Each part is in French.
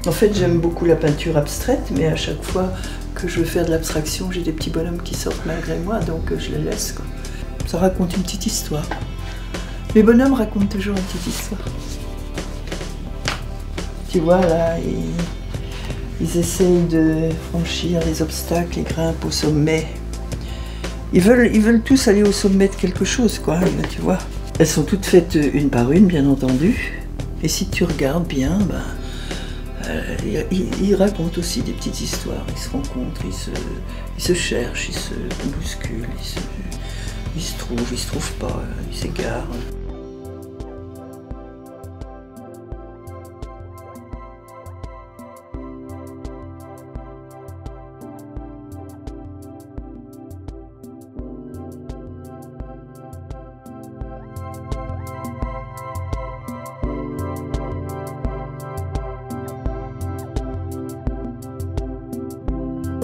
En fait, j'aime beaucoup la peinture abstraite, mais à chaque fois que je veux faire de l'abstraction, j'ai des petits bonhommes qui sortent malgré moi, donc je les laisse, quoi. Ça raconte une petite histoire. Les bonhommes racontent toujours une petite histoire. Tu vois, là, ils essayent de franchir les obstacles, ils grimpent au sommet. Ils veulent tous aller au sommet de quelque chose, quoi, tu vois. Elles sont toutes faites une par une, bien entendu. Et si tu regardes bien, ils racontent aussi des petites histoires. Ils se rencontrent, ils se cherchent, ils se bousculent, ils se trouvent pas, ils s'égarent.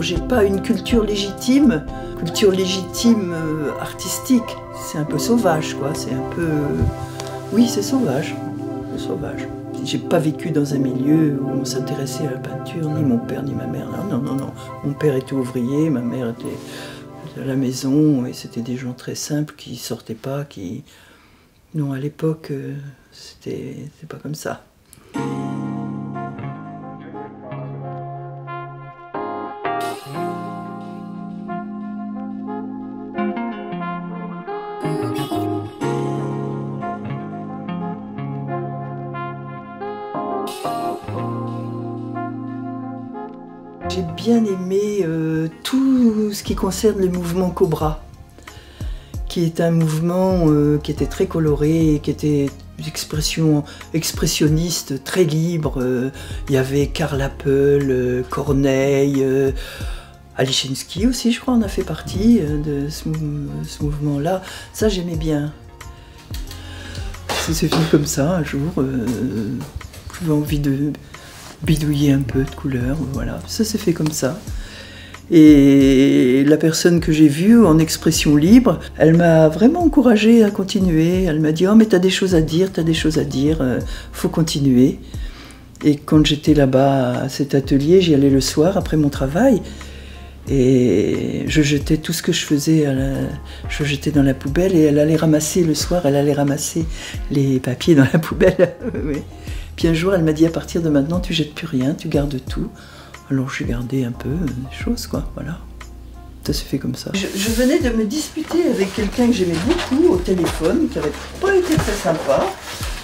J'ai pas une culture légitime artistique. C'est un peu sauvage, quoi. C'est un peu... Oui, c'est sauvage. C'est sauvage. J'ai pas vécu dans un milieu où on s'intéressait à la peinture, ni mon père, ni ma mère. Non. Mon père était ouvrier, ma mère était à la maison, et c'était des gens très simples qui sortaient pas, qui... Non, à l'époque, c'était pas comme ça. J'ai bien aimé tout ce qui concerne le mouvement Cobra, qui est un mouvement qui était très coloré, qui était expressionniste, très libre. Il y avait Karl Appel, Corneille, Alichinsky aussi, je crois, en a fait partie de ce mouvement-là. Ça, j'aimais bien. Ça s'est fait comme ça, un jour. J'avais envie de bidouiller un peu de couleurs, voilà. Ça s'est fait comme ça. Et la personne que j'ai vue en expression libre, elle m'a vraiment encouragée à continuer. Elle m'a dit « Oh mais t'as des choses à dire, faut continuer ». Et quand j'étais là-bas à cet atelier, j'y allais le soir après mon travail. Et je jetais tout ce que je faisais, je jetais dans la poubelle, et elle allait ramasser le soir, elle allait ramasser les papiers dans la poubelle. Oui. Puis un jour, elle m'a dit, à partir de maintenant, tu jettes plus rien, tu gardes tout. Alors j'ai gardé un peu des choses, quoi, voilà. Ça s'est fait comme ça. Je venais de me disputer avec quelqu'un que j'aimais beaucoup au téléphone, qui n'avait pas été très sympa.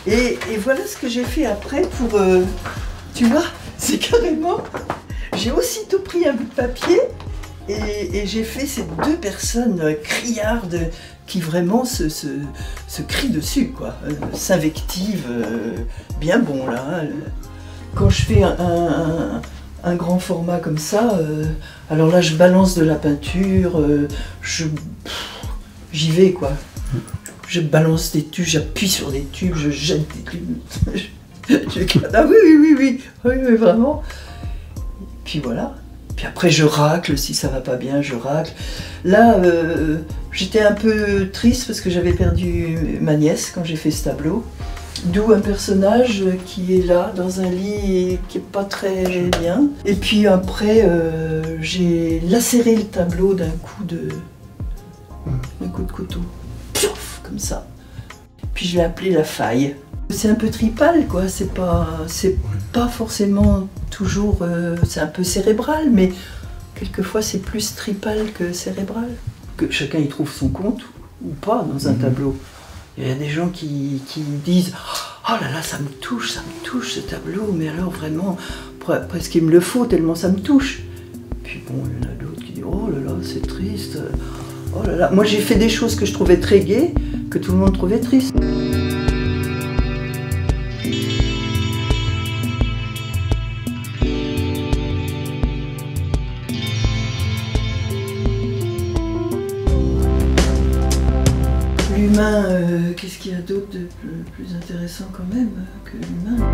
Et voilà ce que j'ai fait après pour... tu vois, c'est carrément... J'ai aussitôt pris un bout de papier et j'ai fait ces deux personnes criardes qui vraiment se crient dessus, quoi. S'invectivent bien bon, là. Quand je fais un grand format comme ça, alors là, je balance de la peinture, j'y vais, quoi. Je balance des tubes, j'appuie sur des tubes, je jette des tubes. Ah oui, vraiment. Puis voilà. Puis après, je racle, si ça va pas bien, je racle. Là, j'étais un peu triste parce que j'avais perdu ma nièce quand j'ai fait ce tableau. D'où un personnage qui est là, dans un lit, et qui est pas très bien. Et puis après, j'ai lacéré le tableau d'un coup de couteau. Piouf, comme ça. Puis je l'ai appelé La Faille. C'est un peu tripal, quoi, c'est pas forcément toujours, c'est un peu cérébral, mais quelquefois c'est plus tripal que cérébral. Que chacun y trouve son compte, ou pas, dans un tableau. Il y a des gens qui disent « Oh là là, ça me touche ce tableau, mais alors vraiment, presque il me le faut tellement ça me touche. » Puis bon, il y en a d'autres qui disent « Oh là là, c'est triste, oh là là. » Moi j'ai fait des choses que je trouvais très gaies, que tout le monde trouvait tristes. L'humain, qu'est-ce qu'il y a d'autre de plus intéressant quand même que l'humain?